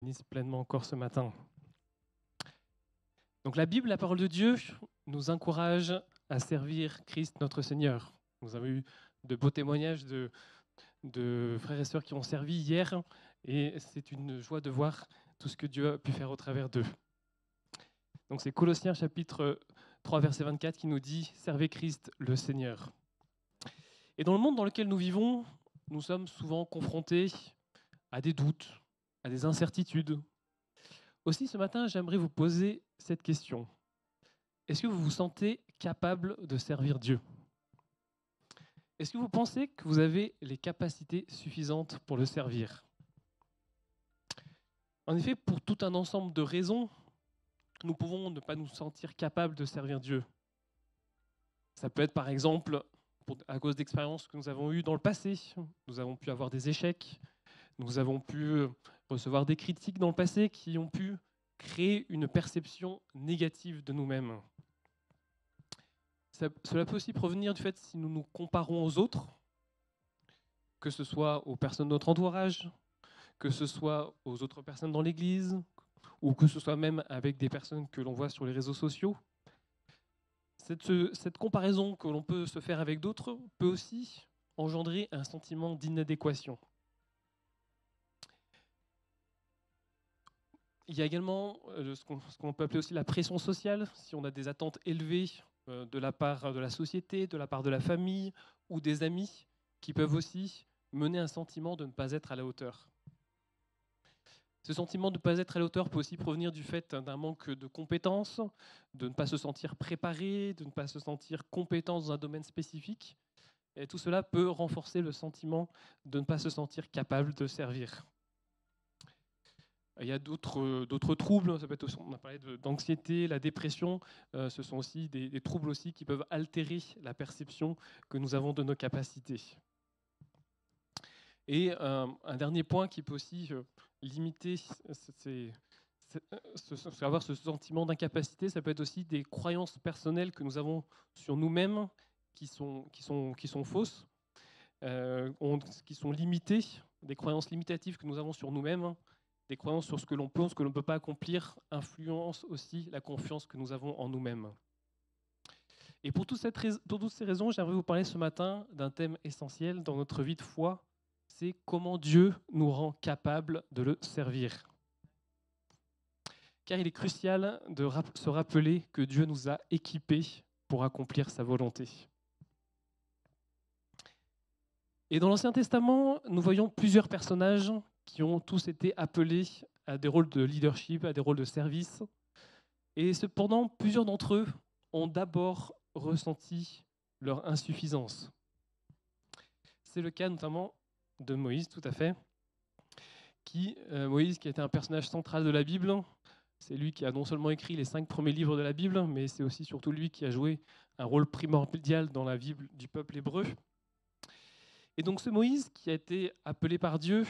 bénisse pleinement encore ce matin. Donc la Bible, la parole de Dieu, nous encourage à servir Christ notre Seigneur. Nous avons eu de beaux témoignages de frères et sœurs qui ont servi hier, et c'est une joie de voir tout ce que Dieu a pu faire au travers d'eux. Donc c'est Colossiens chapitre 3, verset 24 qui nous dit « Servez Christ le Seigneur ». Et dans le monde dans lequel nous vivons, nous sommes souvent confrontés à des doutes, à des incertitudes. Aussi, ce matin, j'aimerais vous poser cette question. Est-ce que vous vous sentez capable de servir Dieu ? Est-ce que vous pensez que vous avez les capacités suffisantes pour le servir ? En effet, pour tout un ensemble de raisons, nous pouvons ne pas nous sentir capables de servir Dieu. Ça peut être par exemple à cause d'expériences que nous avons eues dans le passé. Nous avons pu avoir des échecs, nous avons pu recevoir des critiques dans le passé qui ont pu créer une perception négative de nous-mêmes. Cela peut aussi provenir du fait si nous nous comparons aux autres, que ce soit aux personnes de notre entourage, que ce soit aux autres personnes dans l'Église, ou que ce soit même avec des personnes que l'on voit sur les réseaux sociaux. Cette comparaison que l'on peut se faire avec d'autres peut aussi engendrer un sentiment d'inadéquation. Il y a également ce qu'on peut appeler aussi la pression sociale, si on a des attentes élevées de la part de la société, de la part de la famille ou des amis, qui peuvent aussi mener un sentiment de ne pas être à la hauteur. Ce sentiment de ne pas être à la hauteur peut aussi provenir du fait d'un manque de compétences, de ne pas se sentir préparé, de ne pas se sentir compétent dans un domaine spécifique. Et tout cela peut renforcer le sentiment de ne pas se sentir capable de servir. Il y a d'autres troubles, ça peut être aussi, on a parlé d'anxiété, la dépression, ce sont aussi des troubles aussi qui peuvent altérer la perception que nous avons de nos capacités. Et un dernier point qui peut aussi limiter avoir ce sentiment d'incapacité, ça peut être aussi des croyances personnelles que nous avons sur nous-mêmes qui sont fausses, qui sont limitées, des croyances limitatives que nous avons sur nous-mêmes, des croyances sur ce que l'on peut, ce que l'on ne peut pas accomplir, influencent aussi la confiance que nous avons en nous-mêmes. Et pour toutes ces raisons, j'aimerais vous parler ce matin d'un thème essentiel dans notre vie de foi, c'est comment Dieu nous rend capables de le servir. Car il est crucial de se rappeler que Dieu nous a équipés pour accomplir sa volonté. Et dans l'Ancien Testament, nous voyons plusieurs personnages qui ont tous été appelés à des rôles de leadership, à des rôles de service. Et cependant, plusieurs d'entre eux ont d'abord ressenti leur insuffisance. C'est le cas notamment de Moïse, tout à fait. Moïse, qui a été un personnage central de la Bible, c'est lui qui a non seulement écrit les 5 premiers livres de la Bible, mais c'est aussi surtout lui qui a joué un rôle primordial dans la vie du peuple hébreu. Et donc ce Moïse qui a été appelé par Dieu,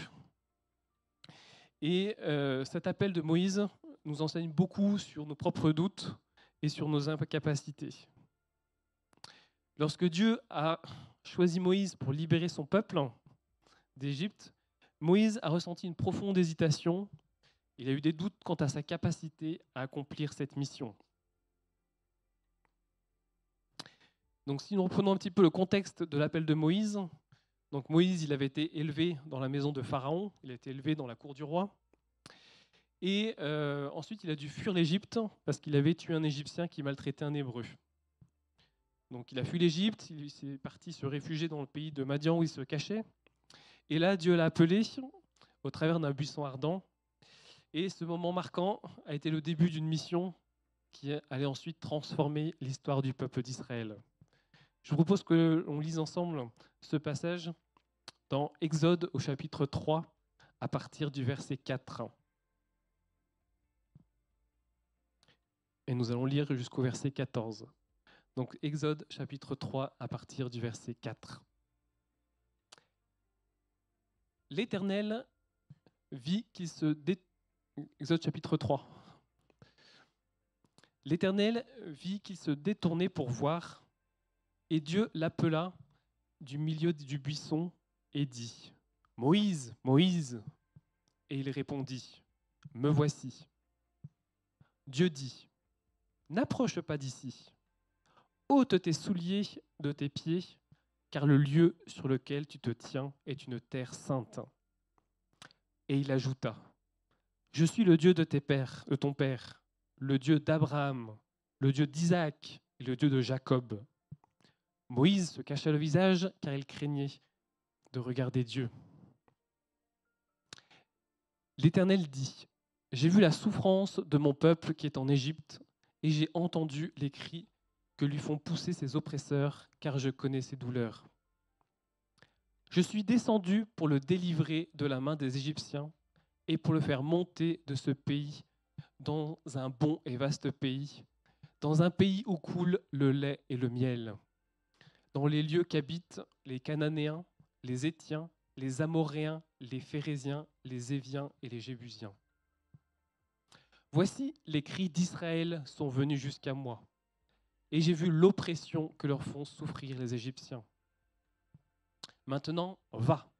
et cet appel de Moïse nous enseigne beaucoup sur nos propres doutes et sur nos incapacités. Lorsque Dieu a choisi Moïse pour libérer son peuple d'Égypte, Moïse a ressenti une profonde hésitation. Il a eu des doutes quant à sa capacité à accomplir cette mission. Donc si nous reprenons un petit peu le contexte de l'appel de Moïse, donc Moïse, il avait été élevé dans la maison de Pharaon, il a été élevé dans la cour du roi. Et ensuite, il a dû fuir l'Égypte parce qu'il avait tué un Égyptien qui maltraitait un Hébreu. Donc il a fui l'Égypte, il s'est parti se réfugier dans le pays de Madian où il se cachait. Et là, Dieu l'a appelé au travers d'un buisson ardent. Et ce moment marquant a été le début d'une mission qui allait ensuite transformer l'histoire du peuple d'Israël. Je vous propose que l'on lise ensemble ce passage dans Exode au chapitre 3, à partir du verset 4. Et nous allons lire jusqu'au verset 14. Donc Exode chapitre 3, à partir du verset 4. L'Éternel vit qu'il se Exode chapitre 3. L'Éternel vit qu'il se détournait pour voir, et Dieu l'appela du milieu du buisson et dit « Moïse, Moïse !» Et il répondit me voici. Dieu dit, n'approche pas d'ici. Ôte tes souliers de tes pieds, car le lieu sur lequel tu te tiens est une terre sainte. Et il ajouta, je suis le Dieu de ton père, le Dieu d'Abraham, le Dieu d'Isaac et le Dieu de Jacob. Moïse se cacha le visage car il craignait de regarder Dieu. L'Éternel dit, j'ai vu la souffrance de mon peuple qui est en Égypte et j'ai entendu les cris que lui font pousser ses oppresseurs, car je connais ses douleurs. Je suis descendu pour le délivrer de la main des Égyptiens et pour le faire monter de ce pays dans un bon et vaste pays, dans un pays où coule le lait et le miel, dans les lieux qu'habitent les Cananéens, les Hétiens, les Amoréens, les Phérésiens, les Éviens et les Jébusiens. Voici les cris d'Israël sont venus jusqu'à moi, et j'ai vu l'oppression que leur font souffrir les Égyptiens. Maintenant, va,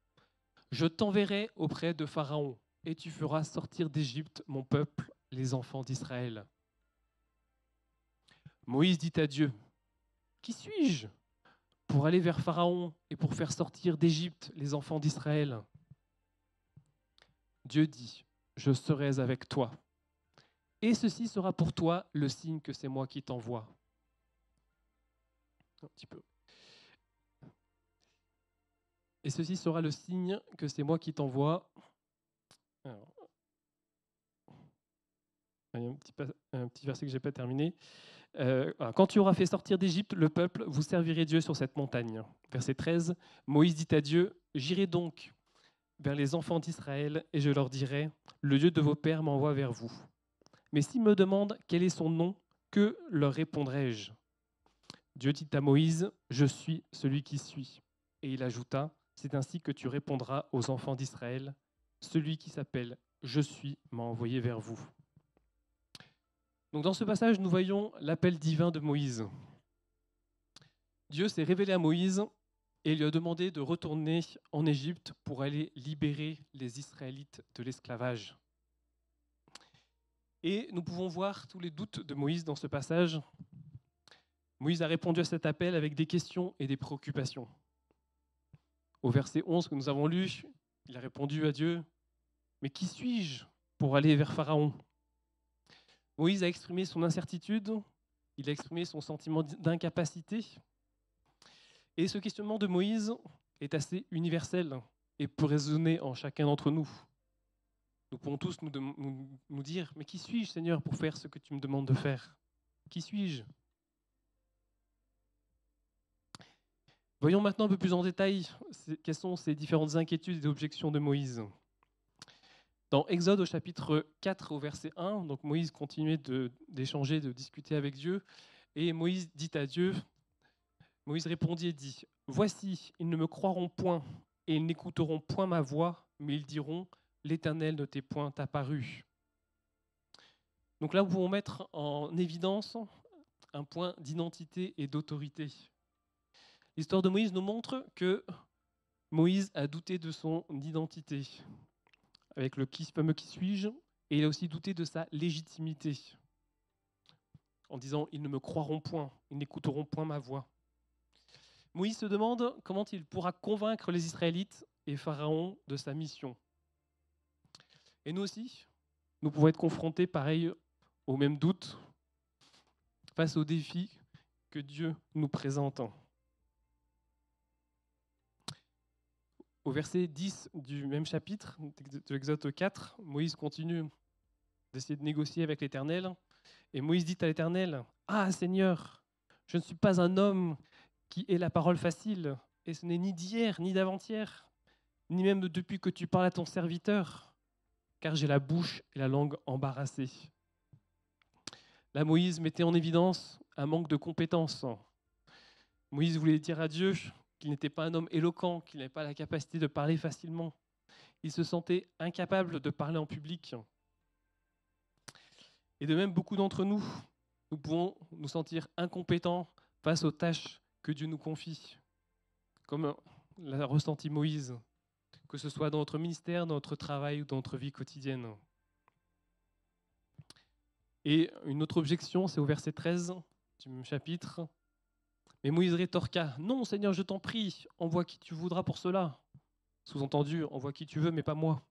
je t'enverrai auprès de Pharaon, et tu feras sortir d'Égypte mon peuple, les enfants d'Israël. Moïse dit à Dieu, qui suis-je pour aller vers Pharaon et pour faire sortir d'Égypte les enfants d'Israël? Dieu dit, je serai avec toi, et ceci sera pour toi le signe que c'est moi qui t'envoie. Un petit peu. Et ceci sera le signe que c'est moi qui t'envoie. Alors, il y a un petit verset que je n'ai pas terminé. Quand tu auras fait sortir d'Égypte le peuple, vous servirez Dieu sur cette montagne. Verset 13, Moïse dit à Dieu, j'irai donc vers les enfants d'Israël et je leur dirai, le Dieu de vos pères m'envoie vers vous. Mais s'ils me demandent quel est son nom, que leur répondrai-je? Dieu dit à Moïse, je suis celui qui suis. Et il ajouta, c'est ainsi que tu répondras aux enfants d'Israël, celui qui s'appelle Je suis m'a envoyé vers vous. Donc dans ce passage, nous voyons l'appel divin de Moïse. Dieu s'est révélé à Moïse et lui a demandé de retourner en Égypte pour aller libérer les Israélites de l'esclavage. Et nous pouvons voir tous les doutes de Moïse dans ce passage. Moïse a répondu à cet appel avec des questions et des préoccupations. Au verset 11 que nous avons lu, il a répondu à Dieu, « Mais qui suis-je pour aller vers Pharaon ?» Moïse a exprimé son incertitude, il a exprimé son sentiment d'incapacité. Et ce questionnement de Moïse est assez universel et peut résonner en chacun d'entre nous. Nous pouvons tous nous dire, « Mais qui suis-je, Seigneur, pour faire ce que tu me demandes de faire? Qui suis-je » Voyons maintenant un peu plus en détail quelles sont ces différentes inquiétudes et objections de Moïse. Dans Exode au chapitre 4 au verset 1, donc Moïse continuait d'échanger, de discuter avec Dieu, et Moïse dit à Dieu, Moïse répondit et dit, « Voici, ils ne me croiront point, et ils n'écouteront point ma voix, mais ils diront, l'Éternel ne t'est point apparu. » Donc là, nous pouvons mettre en évidence un point d'identité et d'autorité. L'histoire de Moïse nous montre que Moïse a douté de son identité, avec le fameux « qui suis-je », et il a aussi douté de sa légitimité, en disant « ils ne me croiront point, ils n'écouteront point ma voix ». Moïse se demande comment il pourra convaincre les Israélites et Pharaon de sa mission. Et nous aussi, nous pouvons être confrontés, pareil, aux mêmes doutes face aux défis que Dieu nous présente. Au verset 10 du même chapitre de Exode 4, Moïse continue d'essayer de négocier avec l'Éternel. Et Moïse dit à l'Éternel, « Ah Seigneur, je ne suis pas un homme qui ait la parole facile, et ce n'est ni d'hier, ni d'avant-hier, ni même depuis que tu parles à ton serviteur, car j'ai la bouche et la langue embarrassées. » Là, Moïse mettait en évidence un manque de compétences. Moïse voulait dire à Dieu qu'il n'était pas un homme éloquent, qu'il n'avait pas la capacité de parler facilement. Il se sentait incapable de parler en public. Et de même, beaucoup d'entre nous, nous pouvons nous sentir incompétents face aux tâches que Dieu nous confie, comme l'a ressenti Moïse, que ce soit dans notre ministère, dans notre travail ou dans notre vie quotidienne. Et une autre objection, c'est au verset 13 du même chapitre. Mais Moïse rétorqua, « Non, Seigneur, je t'en prie, envoie qui tu voudras pour cela. » Sous-entendu, envoie qui tu veux, mais pas moi.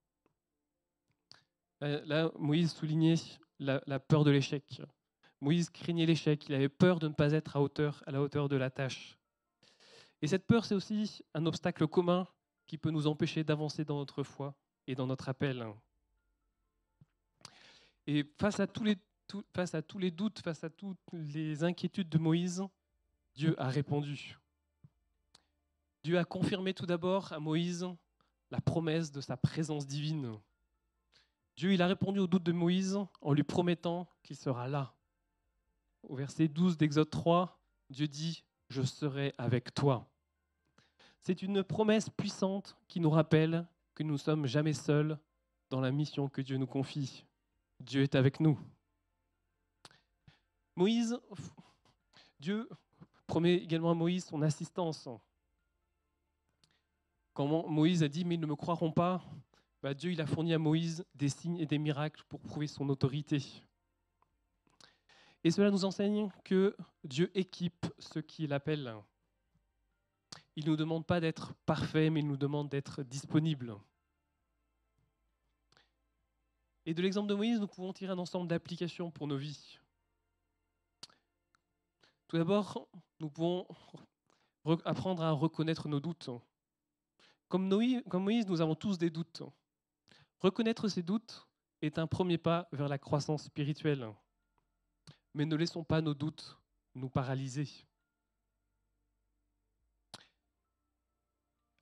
Là, Moïse soulignait la peur de l'échec. Moïse craignait l'échec, il avait peur de ne pas être à la hauteur de la tâche. Et cette peur, c'est aussi un obstacle commun qui peut nous empêcher d'avancer dans notre foi et dans notre appel. Et face à tous les doutes, face à toutes les inquiétudes de Moïse, Dieu a répondu. Dieu a confirmé tout d'abord à Moïse la promesse de sa présence divine. Dieu, il a répondu aux doutes de Moïse en lui promettant qu'il sera là. Au verset 12 d'Exode 3, Dieu dit « Je serai avec toi ». C'est une promesse puissante qui nous rappelle que nous ne sommes jamais seuls dans la mission que Dieu nous confie. Dieu est avec nous. Dieu promet également à Moïse son assistance. Quand Moïse a dit « mais ils ne me croiront pas », Dieu il a fourni à Moïse des signes et des miracles pour prouver son autorité. Et cela nous enseigne que Dieu équipe ceux qui l'appellent. Il ne nous demande pas d'être parfaits, mais il nous demande d'être disponibles. Et de l'exemple de Moïse, nous pouvons tirer un ensemble d'applications pour nos vies. Tout d'abord, nous pouvons apprendre à reconnaître nos doutes. Comme Moïse, nous avons tous des doutes. Reconnaître ces doutes est un premier pas vers la croissance spirituelle. Mais ne laissons pas nos doutes nous paralyser.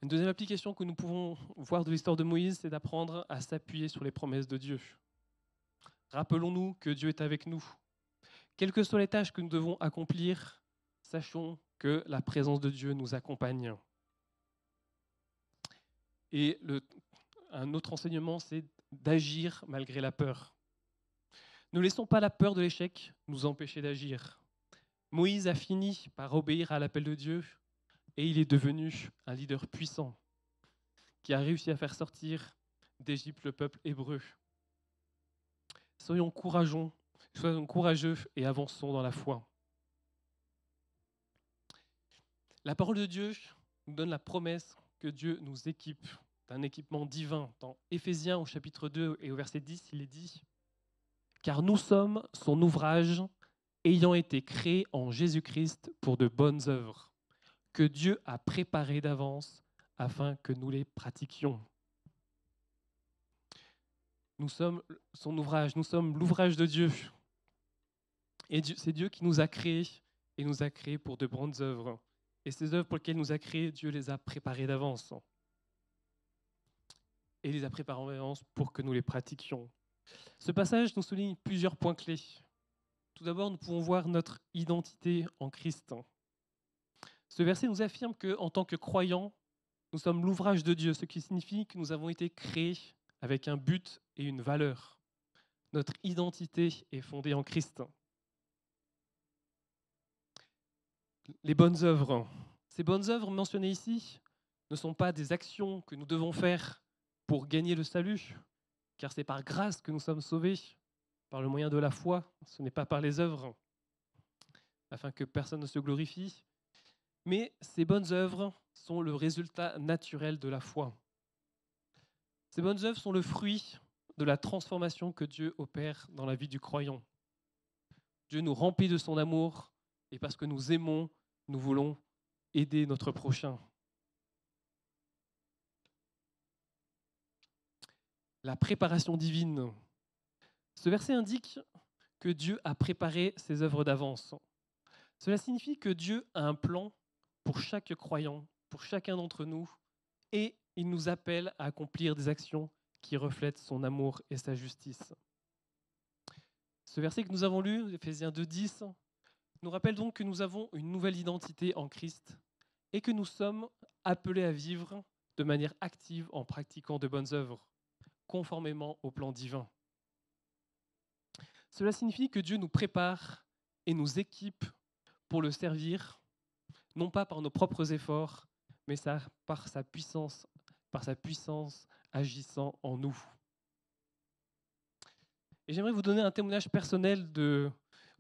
Une deuxième application que nous pouvons voir de l'histoire de Moïse, c'est d'apprendre à s'appuyer sur les promesses de Dieu. Rappelons-nous que Dieu est avec nous. Quelles que soient les tâches que nous devons accomplir, sachons que la présence de Dieu nous accompagne. Et un autre enseignement, c'est d'agir malgré la peur. Ne laissons pas la peur de l'échec nous empêcher d'agir. Moïse a fini par obéir à l'appel de Dieu et il est devenu un leader puissant qui a réussi à faire sortir d'Égypte le peuple hébreu. Soyons courageux et avançons dans la foi. La parole de Dieu nous donne la promesse que Dieu nous équipe d'un équipement divin. Dans Éphésiens au chapitre 2 et au verset 10, il est dit « Car nous sommes son ouvrage, ayant été créés en Jésus-Christ pour de bonnes œuvres, que Dieu a préparées d'avance afin que nous les pratiquions. » Nous sommes son ouvrage, nous sommes l'ouvrage de Dieu. Et c'est Dieu qui nous a créés et nous a créés pour de bonnes œuvres. Et ces œuvres pour lesquelles il nous a créés, Dieu les a préparées d'avance. Et les a préparées d'avance pour que nous les pratiquions. Ce passage nous souligne plusieurs points clés. Tout d'abord, nous pouvons voir notre identité en Christ. Ce verset nous affirme qu'en tant que croyants, nous sommes l'ouvrage de Dieu, ce qui signifie que nous avons été créés avec un but et une valeur. Notre identité est fondée en Christ. Les bonnes œuvres. Ces bonnes œuvres mentionnées ici ne sont pas des actions que nous devons faire pour gagner le salut, car c'est par grâce que nous sommes sauvés, par le moyen de la foi, ce n'est pas par les œuvres, afin que personne ne se glorifie. Mais ces bonnes œuvres sont le résultat naturel de la foi. Ces bonnes œuvres sont le fruit de la transformation que Dieu opère dans la vie du croyant. Dieu nous remplit de son amour, et parce que nous aimons, nous voulons aider notre prochain. La préparation divine. Ce verset indique que Dieu a préparé ses œuvres d'avance. Cela signifie que Dieu a un plan pour chaque croyant, pour chacun d'entre nous, et il nous appelle à accomplir des actions qui reflètent son amour et sa justice. Ce verset que nous avons lu, Éphésiens 2:10, nous rappelle donc que nous avons une nouvelle identité en Christ et que nous sommes appelés à vivre de manière active en pratiquant de bonnes œuvres, conformément au plan divin. Cela signifie que Dieu nous prépare et nous équipe pour le servir, non pas par nos propres efforts, mais par sa puissance agissant en nous. Et j'aimerais vous donner un témoignage personnel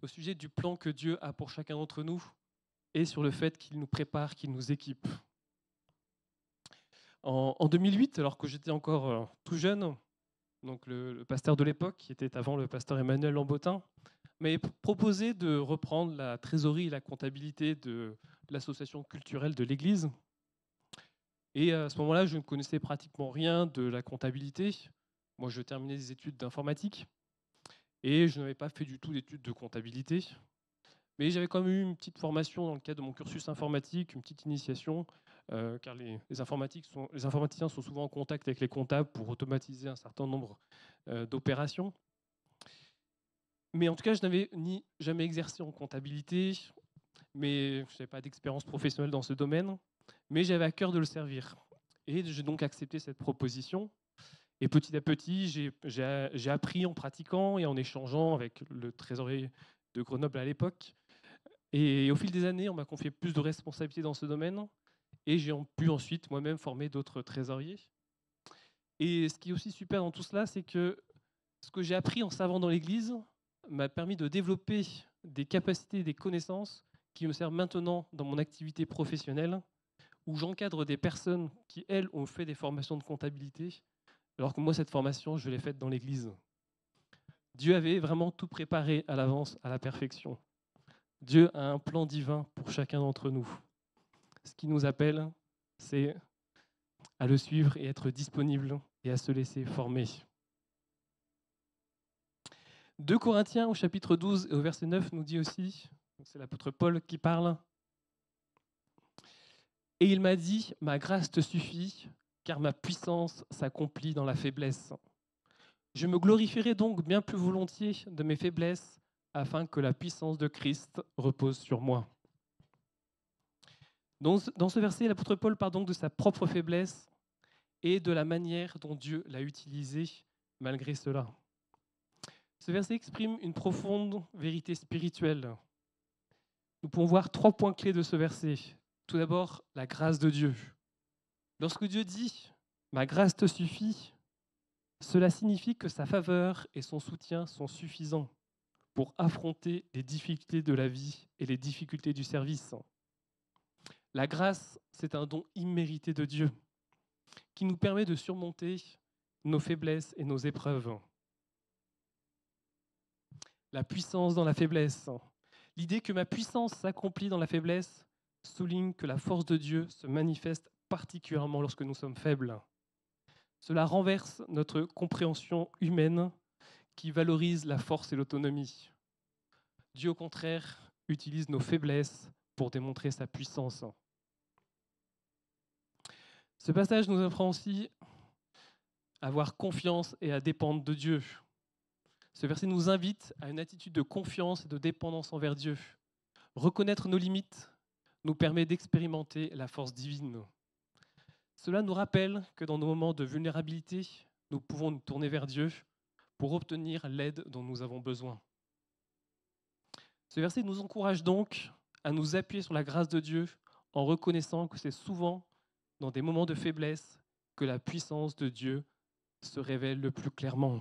au sujet du plan que Dieu a pour chacun d'entre nous et sur le fait qu'il nous prépare, qu'il nous équipe. En 2008, alors que j'étais encore tout jeune, donc le pasteur de l'époque, qui était avant le pasteur Emmanuel Lambotin, m'avait proposé de reprendre la trésorerie et la comptabilité de l'association culturelle de l'Église. Et à ce moment-là, je ne connaissais pratiquement rien de la comptabilité. Moi, je terminais des études d'informatique et je n'avais pas fait du tout d'études de comptabilité. Mais j'avais quand même eu une petite formation dans le cadre de mon cursus informatique, une petite initiation, car les informaticiens sont souvent en contact avec les comptables pour automatiser un certain nombre d'opérations. Mais en tout cas, je n'avais jamais exercé en comptabilité, mais je n'avais pas d'expérience professionnelle dans ce domaine, mais j'avais à cœur de le servir. Et j'ai donc accepté cette proposition. Et petit à petit, j'ai appris en pratiquant et en échangeant avec le trésorier de Grenoble à l'époque. Et au fil des années, on m'a confié plus de responsabilités dans ce domaine et j'ai pu ensuite moi-même former d'autres trésoriers. Et ce qui est aussi super dans tout cela, c'est que ce que j'ai appris en servant dans l'Église m'a permis de développer des capacités, des connaissances qui me servent maintenant dans mon activité professionnelle, où j'encadre des personnes qui, elles, ont fait des formations de comptabilité, alors que moi, cette formation, je l'ai faite dans l'Église. Dieu avait vraiment tout préparé à l'avance, à la perfection. Dieu a un plan divin pour chacun d'entre nous. Ce qui nous appelle, c'est à le suivre et être disponible et à se laisser former. 2 Corinthiens au chapitre 12 et au verset 9 nous dit aussi, c'est l'apôtre Paul qui parle, « Et il m'a dit, ma grâce te suffit, car ma puissance s'accomplit dans la faiblesse. Je me glorifierai donc bien plus volontiers de mes faiblesses, afin que la puissance de Christ repose sur moi. » Dans ce verset, l'apôtre Paul parle donc de sa propre faiblesse et de la manière dont Dieu l'a utilisé malgré cela. Ce verset exprime une profonde vérité spirituelle. Nous pouvons voir 3 points clés de ce verset. Tout d'abord, la grâce de Dieu. Lorsque Dieu dit « ma grâce te suffit », cela signifie que sa faveur et son soutien sont suffisants pour affronter les difficultés de la vie et les difficultés du service. La grâce, c'est un don immérité de Dieu qui nous permet de surmonter nos faiblesses et nos épreuves. La puissance dans la faiblesse. L'idée que ma puissance s'accomplit dans la faiblesse souligne que la force de Dieu se manifeste particulièrement lorsque nous sommes faibles. Cela renverse notre compréhension humaine qui valorise la force et l'autonomie. Dieu, au contraire, utilise nos faiblesses pour démontrer sa puissance. Ce passage nous apprend aussi à avoir confiance et à dépendre de Dieu. Ce verset nous invite à une attitude de confiance et de dépendance envers Dieu. Reconnaître nos limites nous permet d'expérimenter la force divine. Cela nous rappelle que dans nos moments de vulnérabilité, nous pouvons nous tourner vers Dieu pour obtenir l'aide dont nous avons besoin. Ce verset nous encourage donc à nous appuyer sur la grâce de Dieu en reconnaissant que c'est souvent dans des moments de faiblesse que la puissance de Dieu se révèle le plus clairement.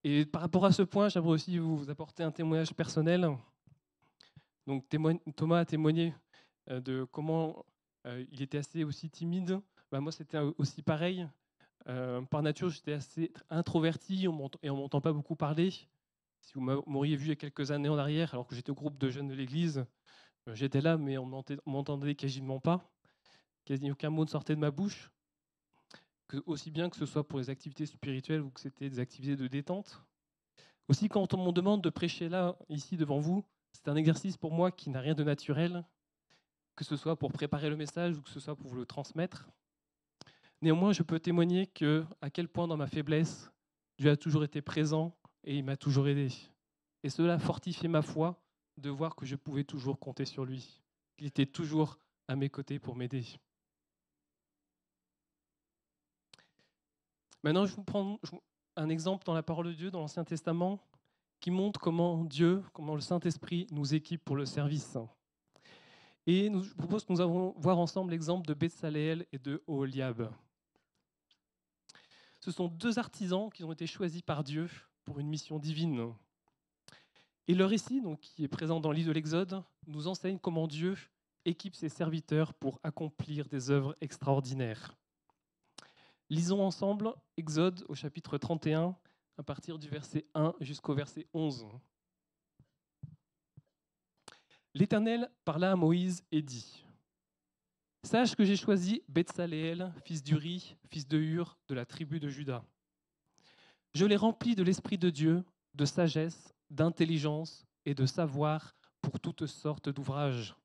Et par rapport à ce point, j'aimerais aussi vous apporter un témoignage personnel. Donc Thomas a témoigné de comment il était assez aussi timide. Moi, c'était aussi pareil. Par nature, j'étais assez introverti et on ne m'entend pas beaucoup parler. Si vous m'auriez vu il y a quelques années en arrière, alors que j'étais au groupe de jeunes de l'église, j'étais là, mais on ne m'entendait quasiment pas. Quasi aucun mot ne sortait de ma bouche. Aussi bien que ce soit pour les activités spirituelles ou que c'était des activités de détente. Aussi, quand on me demande de prêcher là, ici, devant vous, c'est un exercice pour moi qui n'a rien de naturel, que ce soit pour préparer le message ou que ce soit pour vous le transmettre. Néanmoins, je peux témoigner à quel point dans ma faiblesse, Dieu a toujours été présent et il m'a toujours aidé. Et cela a fortifié ma foi de voir que je pouvais toujours compter sur lui, qu'il était toujours à mes côtés pour m'aider. Maintenant, je vous prends un exemple dans la parole de Dieu, dans l'Ancien Testament, qui montre comment Dieu, comment le Saint-Esprit nous équipe pour le service. Et je propose que nous allons voir ensemble l'exemple de Betsaleel et de Oholiab. Ce sont deux artisans qui ont été choisis par Dieu pour une mission divine. Et le récit, donc, qui est présent dans le livre de l'Exode, nous enseigne comment Dieu équipe ses serviteurs pour accomplir des œuvres extraordinaires. Lisons ensemble Exode au chapitre 31, à partir du verset 1 jusqu'au verset 11. L'Éternel parla à Moïse et dit : « Sache que j'ai choisi Betsaléel, fils d'Uri, fils de Hur, de la tribu de Juda. Je l'ai rempli de l'Esprit de Dieu, de sagesse, d'intelligence et de savoir pour toutes sortes d'ouvrages.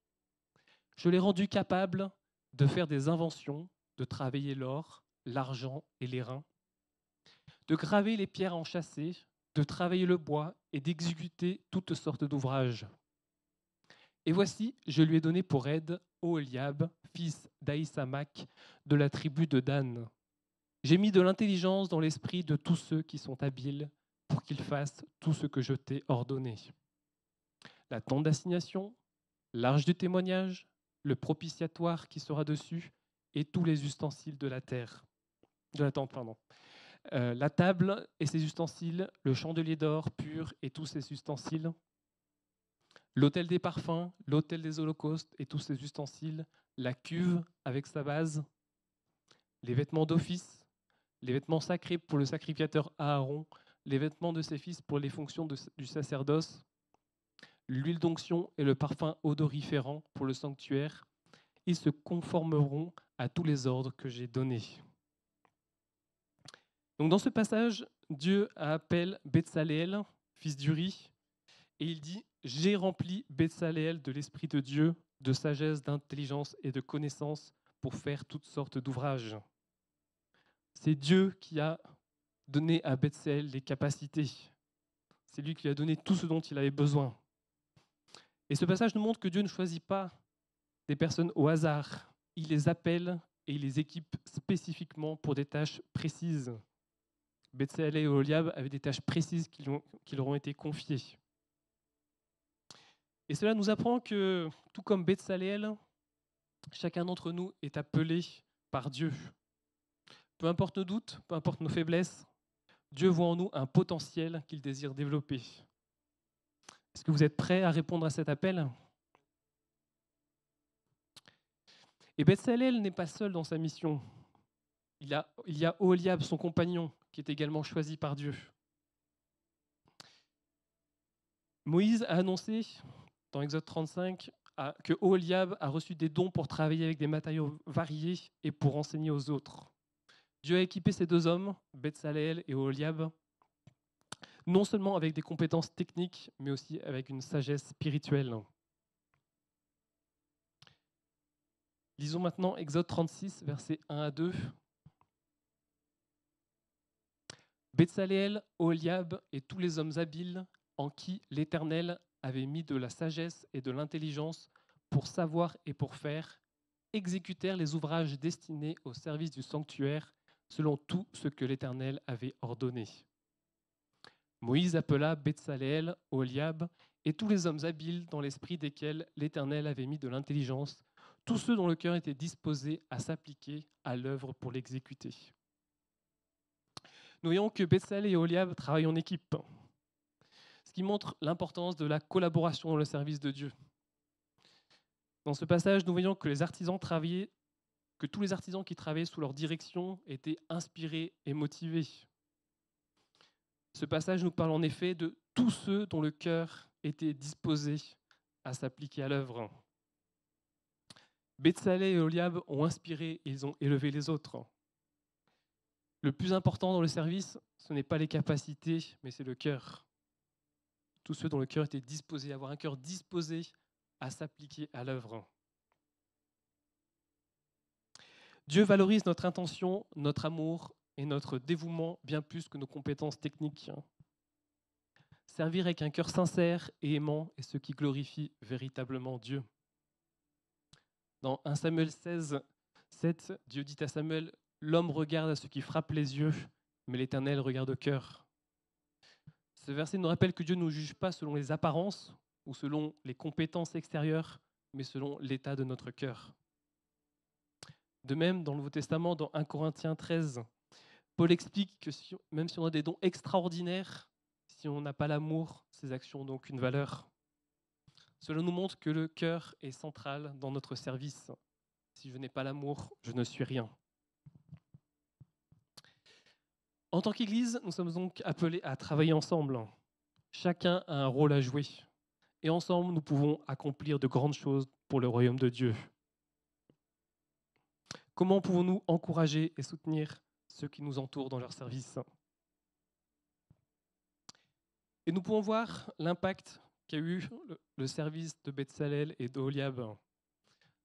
Je l'ai rendu capable de faire des inventions, de travailler l'or, l'argent et l'airain, de graver les pierres enchâssées, de travailler le bois et d'exécuter toutes sortes d'ouvrages. Et voici, je lui ai donné pour aide Oholiab, fils d'Aïsamach, de la tribu de Dan. J'ai mis de l'intelligence dans l'esprit de tous ceux qui sont habiles pour qu'ils fassent tout ce que je t'ai ordonné. La tente d'assignation, l'arche du témoignage, le propitiatoire qui sera dessus et tous les ustensiles de la tente. La table et ses ustensiles, le chandelier d'or pur et tous ses ustensiles, l'autel des parfums, l'autel des holocaustes et tous ses ustensiles, la cuve avec sa base, les vêtements d'office, les vêtements sacrés pour le sacrificateur Aaron, les vêtements de ses fils pour les fonctions du sacerdoce, l'huile d'onction et le parfum odoriférant pour le sanctuaire. Ils se conformeront à tous les ordres que j'ai donnés. Donc dans ce passage, Dieu appelle Betsaléel, fils d'Uri, et il dit « J'ai rempli Betsaléel de l'Esprit de Dieu, de sagesse, d'intelligence et de connaissance pour faire toutes sortes d'ouvrages. » C'est Dieu qui a donné à Betsaléel les capacités. C'est lui qui lui a donné tout ce dont il avait besoin. Et ce passage nous montre que Dieu ne choisit pas des personnes au hasard. Il les appelle et il les équipe spécifiquement pour des tâches précises. Betsaléel et Oholiab avaient des tâches précises qui leur ont été confiées. Et cela nous apprend que, tout comme Betsaléel, chacun d'entre nous est appelé par Dieu. Peu importe nos doutes, peu importe nos faiblesses, Dieu voit en nous un potentiel qu'il désire développer. Est-ce que vous êtes prêts à répondre à cet appel ? Et Betsaléel n'est pas seul dans sa mission. Il y a Oholiab, son compagnon, qui est également choisi par Dieu. Moïse a annoncé, dans Exode 35, que Oholiab a reçu des dons pour travailler avec des matériaux variés et pour enseigner aux autres. Dieu a équipé ces deux hommes, Betsaléel et Oholiab, non seulement avec des compétences techniques, mais aussi avec une sagesse spirituelle. Lisons maintenant Exode 36, versets 1 à 2. Betsaléel, Oholiab et tous les hommes habiles en qui l'Éternel avait mis de la sagesse et de l'intelligence pour savoir et pour faire, exécutèrent les ouvrages destinés au service du sanctuaire selon tout ce que l'Éternel avait ordonné. Moïse appela Betsaléel, Oholiab et tous les hommes habiles dans l'esprit desquels l'Éternel avait mis de l'intelligence, tous ceux dont le cœur était disposé à s'appliquer à l'œuvre pour l'exécuter. Nous voyons que Betsaléel et Oholiab travaillent en équipe, ce qui montre l'importance de la collaboration dans le service de Dieu. Dans ce passage, nous voyons que tous les artisans qui travaillaient sous leur direction étaient inspirés et motivés. Ce passage nous parle en effet de tous ceux dont le cœur était disposé à s'appliquer à l'œuvre. Betsaléel et Oholiab ont inspiré et ils ont élevé les autres. Le plus important dans le service, ce n'est pas les capacités, mais c'est le cœur. Tous ceux dont le cœur était disposé, avoir un cœur disposé à s'appliquer à l'œuvre. Dieu valorise notre intention, notre amour et notre dévouement bien plus que nos compétences techniques. Servir avec un cœur sincère et aimant est ce qui glorifie véritablement Dieu. Dans 1 Samuel 16, 7, Dieu dit à Samuel : « L'homme regarde à ce qui frappe les yeux, mais l'Éternel regarde au cœur. » Ce verset nous rappelle que Dieu ne nous juge pas selon les apparences ou selon les compétences extérieures, mais selon l'état de notre cœur. De même, dans le Nouveau Testament, dans 1 Corinthiens 13, Paul explique que même si on a des dons extraordinaires, si on n'a pas l'amour, ces actions n'ont aucune valeur. Cela nous montre que le cœur est central dans notre service. Si je n'ai pas l'amour, je ne suis rien. En tant qu'Église, nous sommes donc appelés à travailler ensemble. Chacun a un rôle à jouer. Et ensemble, nous pouvons accomplir de grandes choses pour le royaume de Dieu. Comment pouvons-nous encourager et soutenir ceux qui nous entourent dans leur service? Et nous pouvons voir l'impact qu'a eu le service de Betsalel et d'Oliab.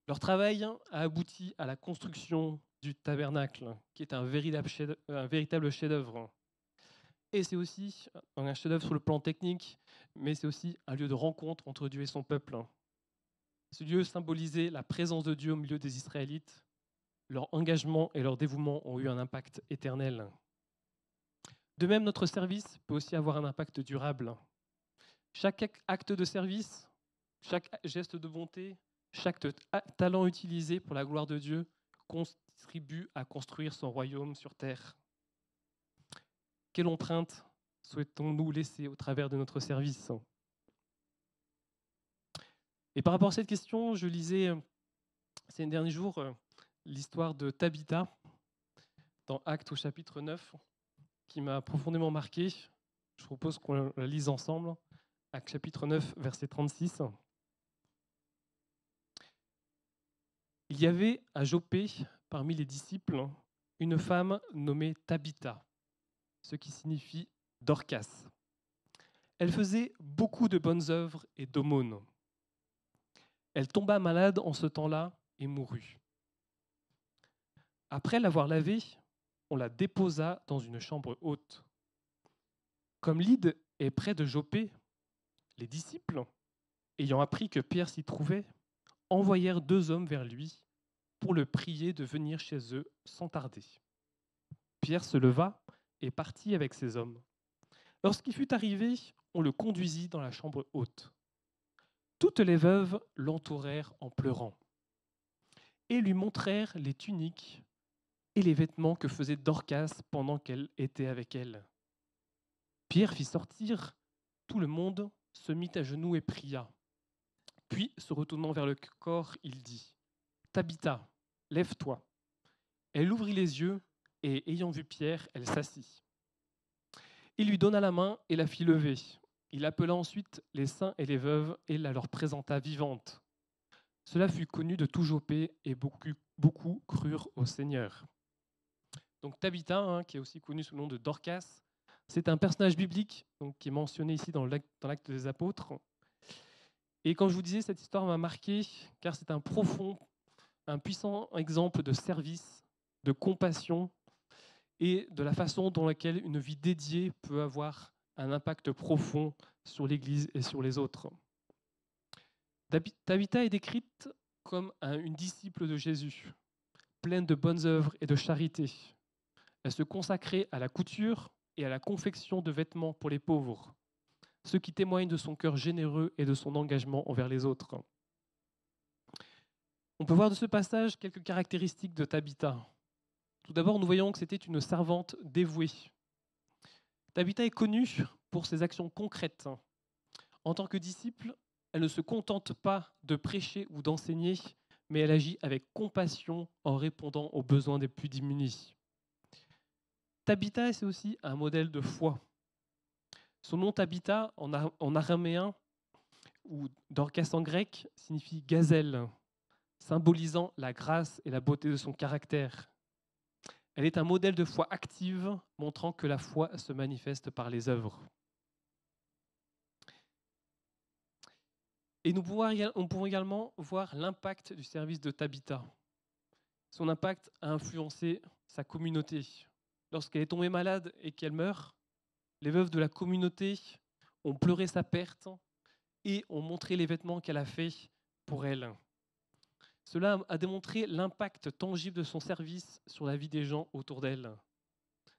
Leur travail a abouti à la construction du tabernacle, qui est un véritable chef-d'œuvre. Et c'est aussi un chef-d'œuvre sur le plan technique, mais c'est aussi un lieu de rencontre entre Dieu et son peuple. Ce lieu symbolisait la présence de Dieu au milieu des Israélites. Leur engagement et leur dévouement ont eu un impact éternel. De même, notre service peut aussi avoir un impact durable. Chaque acte de service, chaque geste de bonté, chaque talent utilisé pour la gloire de Dieu contribue à construire son royaume sur terre. Quelle empreinte souhaitons-nous laisser au travers de notre service? Et par rapport à cette question, je lisais ces derniers jours l'histoire de Tabitha dans Actes au chapitre 9, qui m'a profondément marqué. Je propose qu'on la lise ensemble. Actes chapitre 9, verset 36. Il y avait à Joppé, parmi les disciples, une femme nommée Tabitha, ce qui signifie Dorcas. Elle faisait beaucoup de bonnes œuvres et d'aumônes. Elle tomba malade en ce temps-là et mourut. Après l'avoir lavée, on la déposa dans une chambre haute. Comme Lyde est près de Joppé, les disciples, ayant appris que Pierre s'y trouvait, envoyèrent 2 hommes vers lui pour le prier de venir chez eux sans tarder. Pierre se leva et partit avec ces hommes. Lorsqu'il fut arrivé, on le conduisit dans la chambre haute. Toutes les veuves l'entourèrent en pleurant et lui montrèrent les tuniques et les vêtements que faisait Dorcas pendant qu'elle était avec elle. Pierre fit sortir tout le monde, se mit à genoux et pria. Puis, se retournant vers le corps, il dit : « Tabitha, lève-toi. » Elle ouvrit les yeux et, ayant vu Pierre, elle s'assit. Il lui donna la main et la fit lever. Il appela ensuite les saints et les veuves et la leur présenta vivante. Cela fut connu de tout Joppé et beaucoup crurent au Seigneur. Donc Tabitha, qui est aussi connue sous le nom de Dorcas, c'est un personnage biblique donc, qui est mentionné ici dans l'Acte des Apôtres. Et comme je vous disais, cette histoire m'a marqué car c'est un puissant exemple de service, de compassion et de la façon dont laquelle une vie dédiée peut avoir un impact profond sur l'Église et sur les autres. Tabitha est décrite comme une disciple de Jésus, pleine de bonnes œuvres et de charité. Elle se consacrait à la couture et à la confection de vêtements pour les pauvres, ce qui témoigne de son cœur généreux et de son engagement envers les autres. On peut voir de ce passage quelques caractéristiques de Tabitha. Tout d'abord, nous voyons que c'était une servante dévouée. Tabitha est connue pour ses actions concrètes. En tant que disciple, elle ne se contente pas de prêcher ou d'enseigner, mais elle agit avec compassion en répondant aux besoins des plus démunis. Tabitha, c'est aussi un modèle de foi. Son nom Tabitha, en araméen, ou Dorcas en grec, signifie gazelle, symbolisant la grâce et la beauté de son caractère. Elle est un modèle de foi active, montrant que la foi se manifeste par les œuvres. Et on pouvons également voir l'impact du service de Tabitha. Son impact a influencé sa communauté. Lorsqu'elle est tombée malade et qu'elle meurt, les veuves de la communauté ont pleuré sa perte et ont montré les vêtements qu'elle a faits pour elle. Cela a démontré l'impact tangible de son service sur la vie des gens autour d'elle.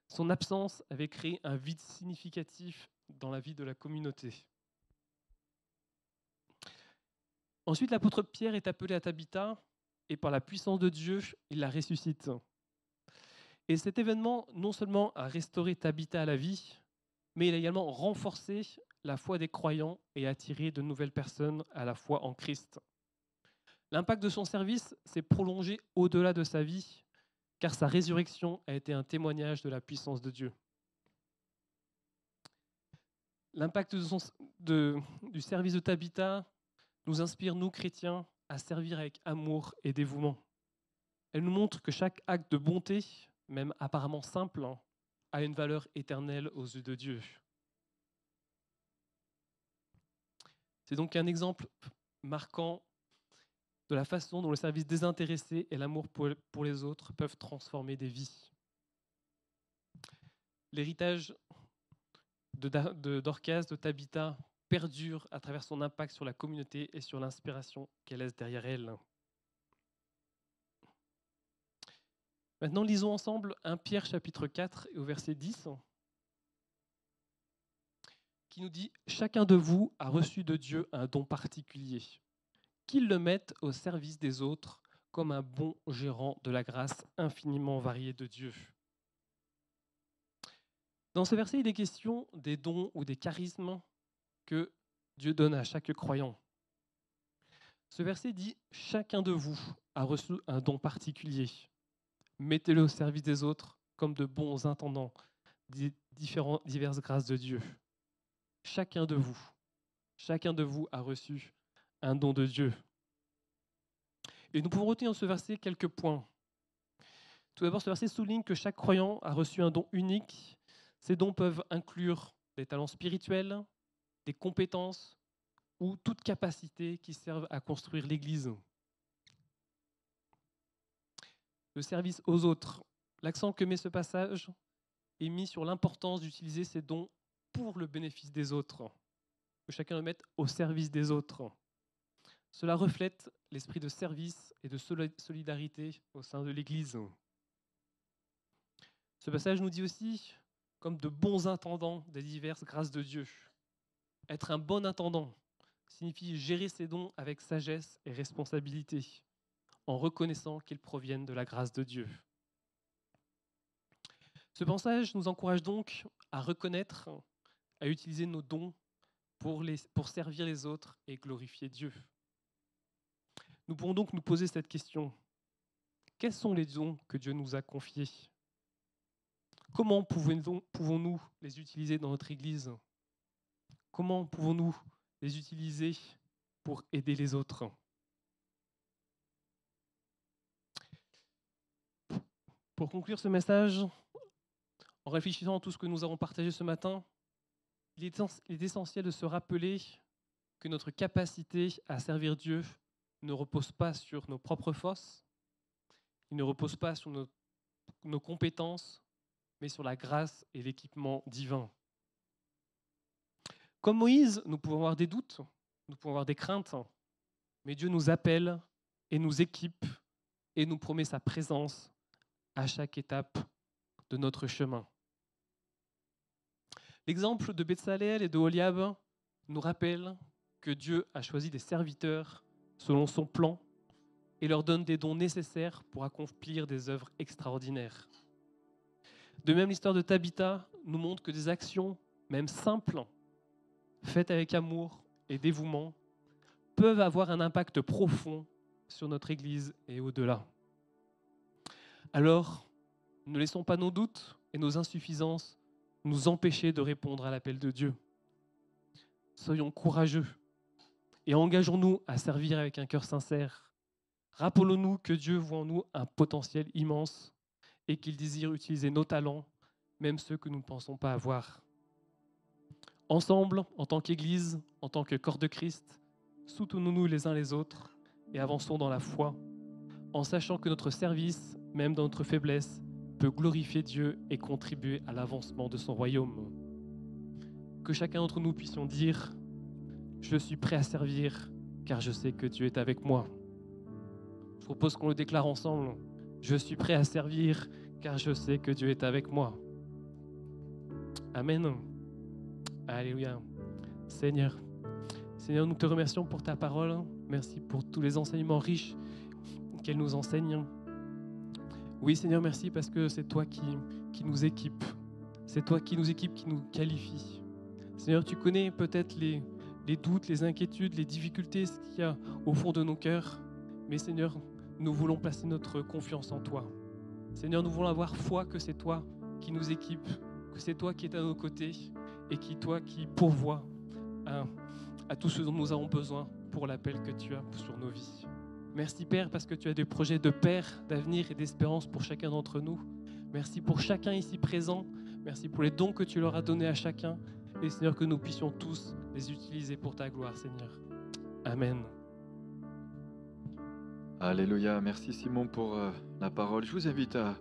Son absence avait créé un vide significatif dans la vie de la communauté. Ensuite, l'apôtre Pierre est appelé à Tabitha et par la puissance de Dieu, il la ressuscite. Et cet événement, non seulement a restauré Tabitha à la vie, mais il a également renforcé la foi des croyants et attiré de nouvelles personnes à la foi en Christ. L'impact de son service s'est prolongé au-delà de sa vie, car sa résurrection a été un témoignage de la puissance de Dieu. L'impact du service de Tabitha nous inspire, nous chrétiens, à servir avec amour et dévouement. Elle nous montre que chaque acte de bonté, même apparemment simple, a une valeur éternelle aux yeux de Dieu. C'est donc un exemple marquant de la façon dont le service désintéressé et l'amour pour les autres peuvent transformer des vies. L'héritage de Dorcas, de Tabitha, perdure à travers son impact sur la communauté et sur l'inspiration qu'elle laisse derrière elle. Maintenant, lisons ensemble 1 Pierre chapitre 4 et au verset 10, qui nous dit « Chacun de vous a reçu de Dieu un don particulier, qu'il le mette au service des autres comme un bon gérant de la grâce infiniment variée de Dieu. » Dans ce verset, il est question des dons ou des charismes que Dieu donne à chaque croyant. Ce verset dit « Chacun de vous a reçu un don particulier. Mettez-le au service des autres comme de bons intendants des diverses grâces de Dieu. » Chacun de vous a reçu un don de Dieu. Et nous pouvons retenir dans ce verset quelques points. Tout d'abord, ce verset souligne que chaque croyant a reçu un don unique. Ces dons peuvent inclure des talents spirituels, des compétences ou toute capacité qui servent à construire l'Église. Le service aux autres. L'accent que met ce passage est mis sur l'importance d'utiliser ces dons pour le bénéfice des autres. Que chacun le mette au service des autres. Cela reflète l'esprit de service et de solidarité au sein de l'Église. Ce passage nous dit aussi, comme de bons intendants des diverses grâces de Dieu. Être un bon intendant signifie gérer ses dons avec sagesse et responsabilité, en reconnaissant qu'ils proviennent de la grâce de Dieu. Ce passage nous encourage donc à reconnaître, à utiliser nos dons pour servir les autres et glorifier Dieu. Nous pourrons donc nous poser cette question. Quels sont les dons que Dieu nous a confiés ? Comment pouvons-nous les utiliser dans notre Église ? Comment pouvons-nous les utiliser pour aider les autres ? Pour conclure ce message, en réfléchissant à tout ce que nous avons partagé ce matin, il est essentiel de se rappeler que notre capacité à servir Dieu ne repose pas sur nos propres forces, il ne repose pas sur nos compétences, mais sur la grâce et l'équipement divin. Comme Moïse, nous pouvons avoir des doutes, nous pouvons avoir des craintes, mais Dieu nous appelle et nous équipe et nous promet sa présence à chaque étape de notre chemin. L'exemple de Betsalel et de Oliab nous rappelle que Dieu a choisi des serviteurs selon son plan et leur donne des dons nécessaires pour accomplir des œuvres extraordinaires. De même, l'histoire de Tabitha nous montre que des actions, même simples, faites avec amour et dévouement, peuvent avoir un impact profond sur notre Église et au-delà. Alors, ne laissons pas nos doutes et nos insuffisances nous empêcher de répondre à l'appel de Dieu. Soyons courageux et engageons-nous à servir avec un cœur sincère. Rappelons-nous que Dieu voit en nous un potentiel immense et qu'il désire utiliser nos talents, même ceux que nous ne pensons pas avoir. Ensemble, en tant qu'Église, en tant que corps de Christ, soutenons-nous les uns les autres et avançons dans la foi, en sachant que notre service, même dans notre faiblesse, peut glorifier Dieu et contribuer à l'avancement de son royaume. Que chacun d'entre nous puissions dire « Je suis prêt à servir, car je sais que Dieu est avec moi. » Je propose qu'on le déclare ensemble. « Je suis prêt à servir, car je sais que Dieu est avec moi. » Amen. Alléluia. Seigneur, nous te remercions pour ta parole. Merci pour tous les enseignements riches qu'elle nous enseigne. Oui, Seigneur, merci parce que c'est toi qui nous équipe. C'est toi qui nous équipe, qui nous qualifie. Seigneur, tu connais peut-être les doutes, les inquiétudes, les difficultés, ce qu'il y a au fond de nos cœurs. Mais Seigneur, nous voulons placer notre confiance en toi. Seigneur, nous voulons avoir foi que c'est toi qui nous équipe, que c'est toi qui es à nos côtés et toi qui pourvois à tout ce dont nous avons besoin pour l'appel que tu as sur nos vies. Merci Père parce que tu as des projets de Père, d'avenir et d'espérance pour chacun d'entre nous. Merci pour chacun ici présent. Merci pour les dons que tu leur as donnés à chacun. Et Seigneur, que nous puissions tous les utiliser pour ta gloire, Seigneur. Amen. Alléluia. Merci Simon pour la parole. Je vous invite à